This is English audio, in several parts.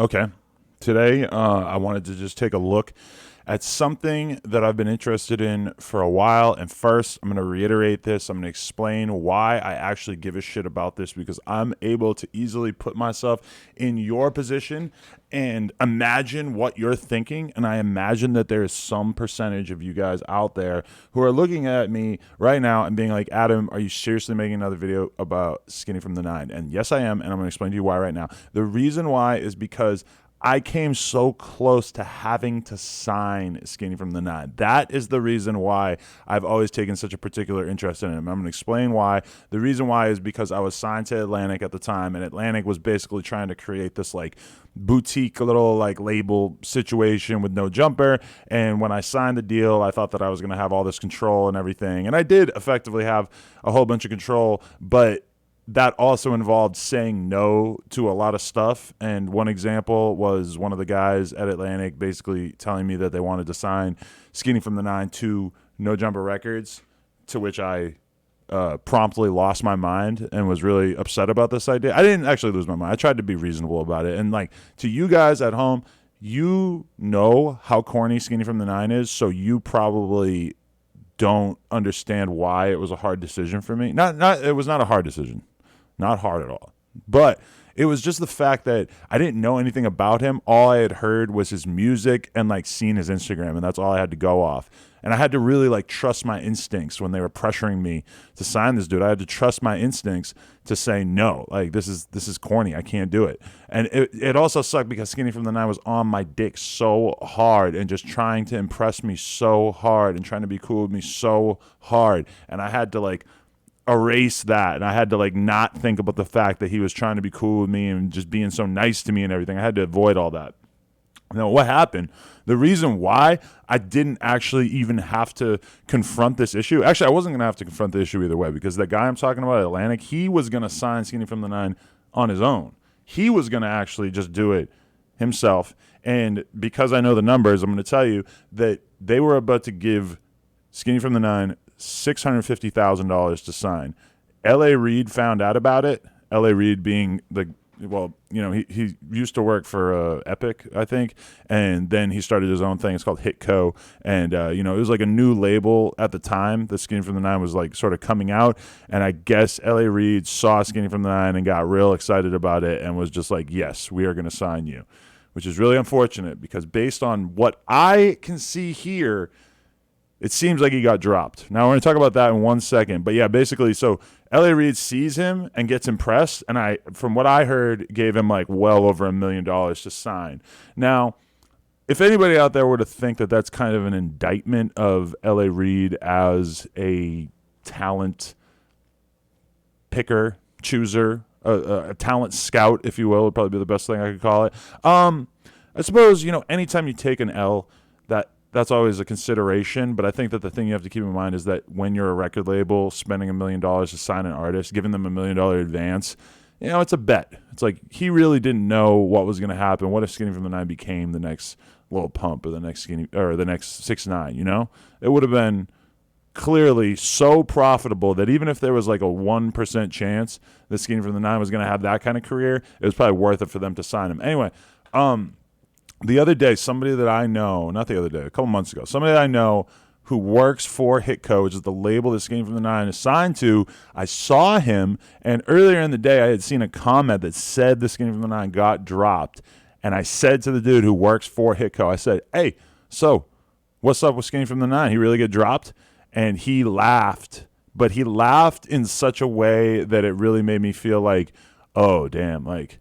Okay. Today, I wanted to just take a look at something that I've been interested in for a while. And first, I'm going to reiterate this. I'm going to explain why I actually give a shit about this because I'm able to easily put myself in your position and imagine what you're thinking. And I imagine that there is some percentage of you guys out there who are looking at me right now and being like, Adam, are you seriously making another video about Skinny from the 9? And yes, I am. And I'm going to explain to you why right now. The reason why is because I came so close to having to sign Skinny from the 9. That is the reason why I've always taken such a particular interest in him. I'm going to explain why. The reason why is because I was signed to Atlantic at the time, and Atlantic was basically trying to create this like boutique little like label situation with no jumper. And when I signed the deal, I thought that I was going to have all this control and everything. And I did effectively have a whole bunch of control, but that also involved saying no to a lot of stuff. And one example was one of the guys at Atlantic basically telling me that they wanted to sign Skinny from the 9 to No Jumper Records, to which I promptly lost my mind and was really upset about this idea. I didn't actually lose my mind. I tried to be reasonable about it. And like to you guys at home, you know how corny Skinny from the 9 is, so you probably don't understand why it was a hard decision for me. It was not a hard decision. Not hard at all. But it was just the fact that I didn't know anything about him. All I had heard was his music and like seen his Instagram, and that's all I had to go off. And I had to really like trust my instincts when they were pressuring me to sign this dude. I had to trust my instincts to say no. Like this is corny. I can't do it. And it also sucked because Skinny from the 9 was on my dick so hard and just trying to impress me so hard and trying to be cool with me so hard. And I had to like erase that, and I had to like not think about the fact that he was trying to be cool with me and just being so nice to me and everything. I had to avoid all that. Now, what happened? The reason why I didn't actually even have to confront this issue, actually, I wasn't going to have to confront the issue either way, because the guy I'm talking about at Atlantic, he was going to sign Skinny from the 9 on his own. He was going to actually just do it himself. And because I know the numbers, I'm going to tell you that they were about to give Skinny from the 9 $650,000 to sign. L.A. Reid found out about it. L.A. Reid being he used to work for Epic, I think, and then he started his own thing. It's called Hitco, and it was like a new label at the time that Skinny from the 9 was like sort of coming out, and I guess L.A. Reid saw Skinny from the 9 and got real excited about it and was just like, yes, we are going to sign you, which is really unfortunate because based on what I can see here, it seems like he got dropped. Now, we're going to talk about that in 1 second. But yeah, basically, so L.A. Reid sees him and gets impressed. And from what I heard, gave him like well over $1 million to sign. Now, if anybody out there were to think that that's kind of an indictment of L.A. Reid as a talent picker, chooser, a talent scout, if you will, would probably be the best thing I could call it. I suppose, anytime you take an L, that's always a consideration, but I think that the thing you have to keep in mind is that when you're a record label spending $1 million to sign an artist, giving them $1 million advance, it's a bet. It's like he really didn't know what was going to happen. What if Skinny from the 9 became the next Lil Pump or the next the next 6ix9ine? It would have been clearly so profitable that even if there was like a 1% chance that Skinny from the 9 was going to have that kind of career, it was probably worth it for them to sign him. Anyway, the other day, somebody that I know, not the other day, a couple months ago, somebody that I know who works for Hitco, which is the label that Skinny from the 9 is signed to, I saw him, and earlier in the day, I had seen a comment that said the Skinny from the 9 got dropped, and I said to the dude who works for Hitco, I said, hey, so what's up with Skinny from the 9? He really get dropped? And he laughed, but he laughed in such a way that it really made me feel like, oh, damn, like,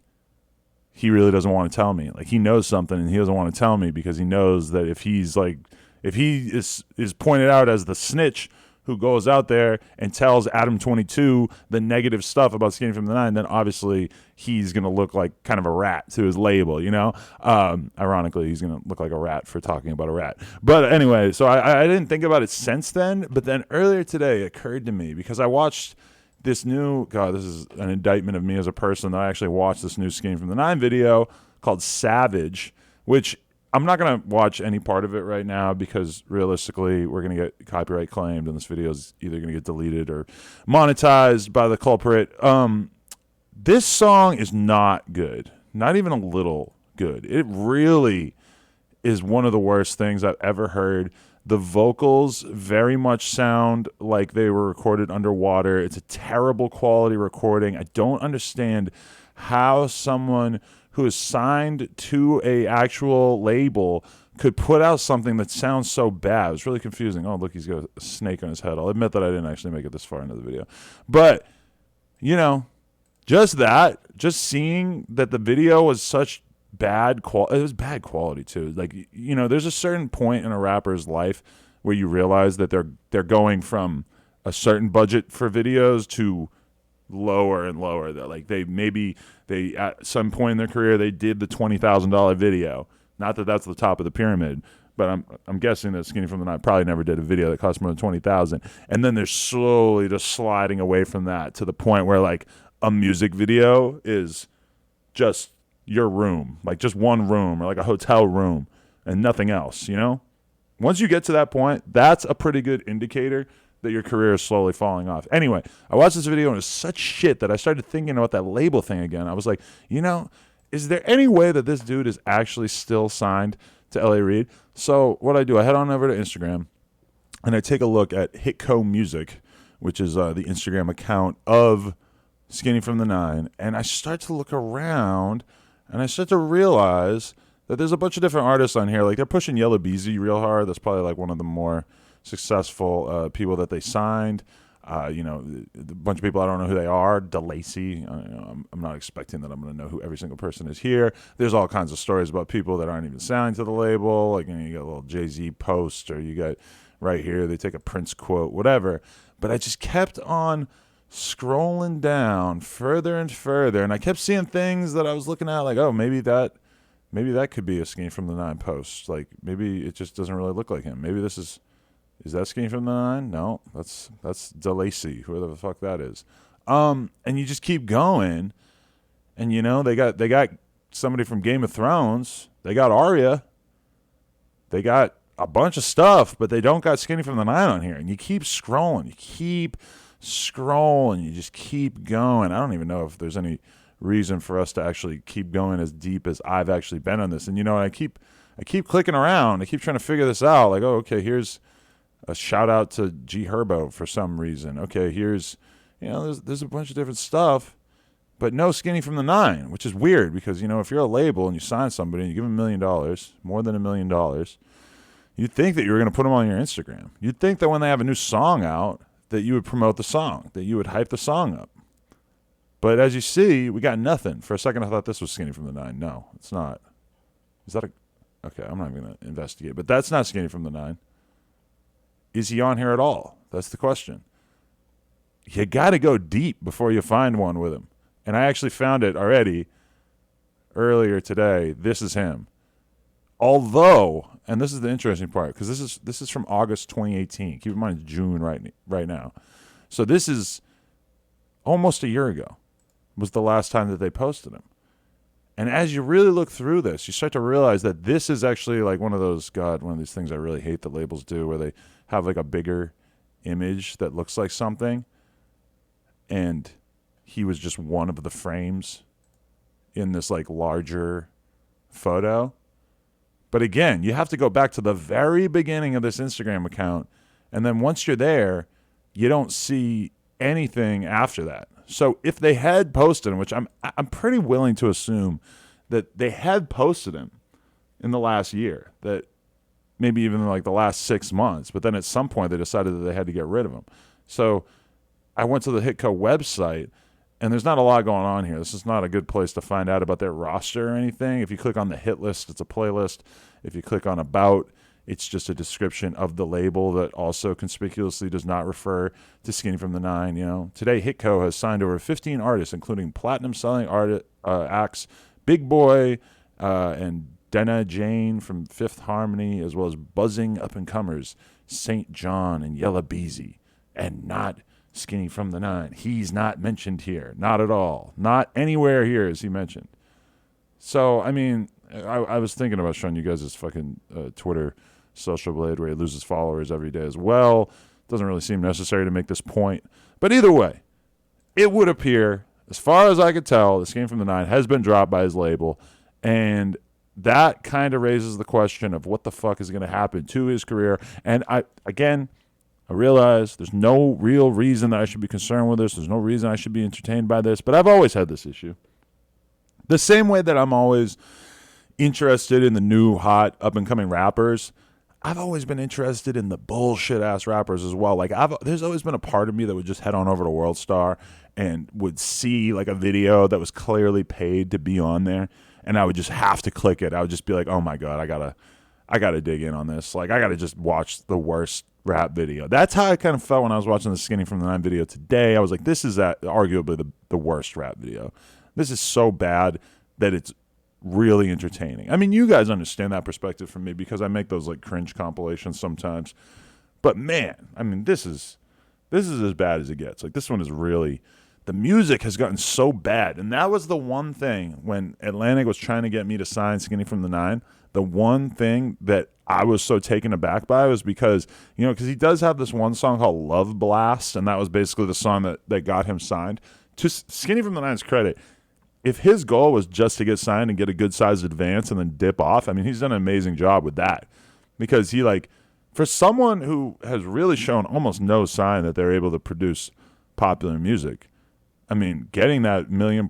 he really doesn't want to tell me. Like he knows something and he doesn't want to tell me because he knows that if he is pointed out as the snitch who goes out there and tells Adam 22 the negative stuff about Skinny from the 9, then obviously he's going to look like kind of a rat to his label, Ironically, he's going to look like a rat for talking about a rat. But anyway, so I didn't think about it since then, but then earlier today it occurred to me because I watched this is an indictment of me as a person that I actually watched this new Skinny from the 9 video called Savage, which I'm not going to watch any part of it right now because realistically we're going to get copyright claimed and this video is either going to get deleted or monetized by the culprit. This song is not good, not even a little good. It really is one of the worst things I've ever heard. The vocals very much sound like they were recorded underwater. It's a terrible quality recording. I don't understand how someone who is signed to a actual label could put out something that sounds so bad. It's really confusing. Oh, look, he's got a snake on his head. I'll admit that I didn't actually make it this far into the video. But, you know, just seeing that the video was such bad quality. It was bad quality too. Like, you know, there's a certain point in a rapper's life where you realize that they're going from a certain budget for videos to lower and lower. That like they at some point in their career they did the $20,000 video. Not that that's the top of the pyramid, but I'm guessing that Skinny from the 9 probably never did a video that cost more than $20,000. And then they're slowly just sliding away from that to the point where like a music video is just your room, like just one room or like a hotel room and nothing else, you know? Once you get to that point, that's a pretty good indicator that your career is slowly falling off. Anyway, I watched this video and it was such shit that I started thinking about that label thing again. I was like, you know, is there any way that this dude is actually still signed to LA Reid? So what I do, I head on over to Instagram and I take a look at Hitco Music, which is the Instagram account of Skinny from the 9, and I start to look around and I start to realize that there's a bunch of different artists on here. Like they're pushing Yella Beezy real hard. That's probably like one of the more successful people that they signed. You know, a bunch of people I don't know who they are. DeLacy. I'm not expecting that I'm going to know who every single person is here. There's all kinds of stories about people that aren't even signed to the label. Like, you know, you got a little Jay-Z post, or you got right here they take a Prince quote, whatever. But I just kept on scrolling down further and further, and I kept seeing things that I was looking at like, oh, maybe that could be a Skinny from the 9 post. Like maybe it just doesn't really look like him. Maybe this is that Skinny from the 9? No, that's DeLacy, whoever the fuck that is. And you just keep going, and you know they got somebody from Game of Thrones. They got Arya. They got a bunch of stuff, but they don't got Skinny from the 9 on here. And you keep scrolling. You just keep going. I don't even know if there's any reason for us to actually keep going as deep as I've actually been on this. And you know, I keep clicking around. I keep trying to figure this out. Like, oh, okay, here's a shout out to G Herbo for some reason. Okay, here's, you know, there's a bunch of different stuff, but no Skinny from the 9, which is weird because, you know, if you're a label and you sign somebody and you give them $1 million, more than $1 million, you'd think that you were going to put them on your Instagram. You'd think that when they have a new song out, that you would promote the song, that you would hype the song up. But as you see, we got nothing. For a second, I thought this was Skinny from the 9. No, it's not. Is that okay, I'm not even going to investigate. But that's not Skinny from the 9. Is he on here at all? That's the question. You got to go deep before you find one with him. And I actually found it already earlier today. This is him. Although, and this is the interesting part, because this is from August 2018. Keep in mind it's June right now. So this is almost a year ago was the last time that they posted him. And as you really look through this, you start to realize that this is actually like one of these things I really hate that labels do, where they have like a bigger image that looks like something, and he was just one of the frames in this like larger photo. But again, you have to go back to the very beginning of this Instagram account, and then once you're there, you don't see anything after that. So if they had posted him, which I'm pretty willing to assume that they had posted him in the last year, that maybe even like the last 6 months, but then at some point they decided that they had to get rid of him. So I went to the Hitco website, and there's not a lot going on here. This is not a good place to find out about their roster or anything. If you click on the hit list, it's a playlist. If you click on about, it's just a description of the label that also conspicuously does not refer to Skinny from the 9. You know, today Hitco has signed over 15 artists, including platinum-selling acts Big Boy and Dana Jane from Fifth Harmony, as well as buzzing up-and-comers St. John and Yella Beezy, and not Skinny from the 9. He's not mentioned here. Not at all. Not anywhere here is he mentioned. So, I mean, I was thinking about showing you guys this fucking Twitter social blade where he loses followers every day as well. Doesn't really seem necessary to make this point. But either way, it would appear, as far as I could tell, the Skinny from the 9 has been dropped by his label. And that kind of raises the question of what the fuck is going to happen to his career. And I realize there's no real reason that I should be concerned with this. There's no reason I should be entertained by this. But I've always had this issue. The same way that I'm always interested in the new hot up-and-coming rappers, I've always been interested in the bullshit-ass rappers as well. Like, there's always been a part of me that would just head on over to WorldStar and would see, like, a video that was clearly paid to be on there, and I would just have to click it. I would just be like, oh, my God, I gotta dig in on this. Like, I got to just watch the worst rap video. That's how I kind of felt when I was watching the Skinnyfromthe9 video today. I was like, this is arguably the worst rap video. This is so bad that it's really entertaining. I mean, you guys understand that perspective from me because I make those like cringe compilations sometimes. But man, I mean, this is as bad as it gets. Like, this one is really, the music has gotten so bad. And that was the one thing when Atlantic was trying to get me to sign Skinnyfromthe9. The one thing that I was so taken aback by was because, you know, because he does have this one song called Love Blast, and that was basically the song that got him signed. To Skinnyfromthe9's credit, if his goal was just to get signed and get a good sized advance and then dip off, I mean, he's done an amazing job with that. Because he, like, for someone who has really shown almost no sign that they're able to produce popular music, I mean, getting that $1 million+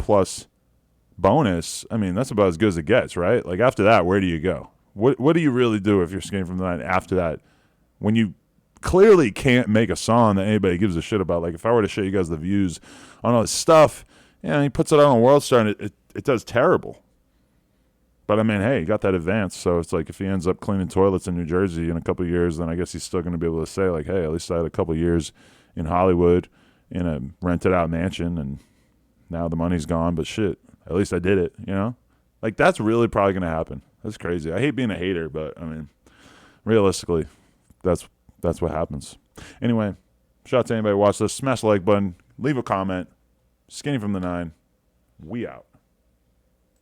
bonus, I mean, that's about as good as it gets, right? Like, after that, where do you go? What do you really do if you're Skinnyfromthe9 after that? When you clearly can't make a song that anybody gives a shit about. Like, if I were to show you guys the views on all this stuff, you know, he puts it on WorldStar and it does terrible. But I mean, hey, he got that advance, so it's like if he ends up cleaning toilets in New Jersey in a couple of years, then I guess he's still going to be able to say, like, hey, at least I had a couple of years in Hollywood in a rented out mansion, and now the money's gone, but shit, at least I did it, you know? Like, that's really probably going to happen. That's crazy. I hate being a hater, but I mean, realistically, that's what happens. Anyway, shout out to anybody who watched this. Smash the like button. Leave a comment. Skinnyfromthe9. We out.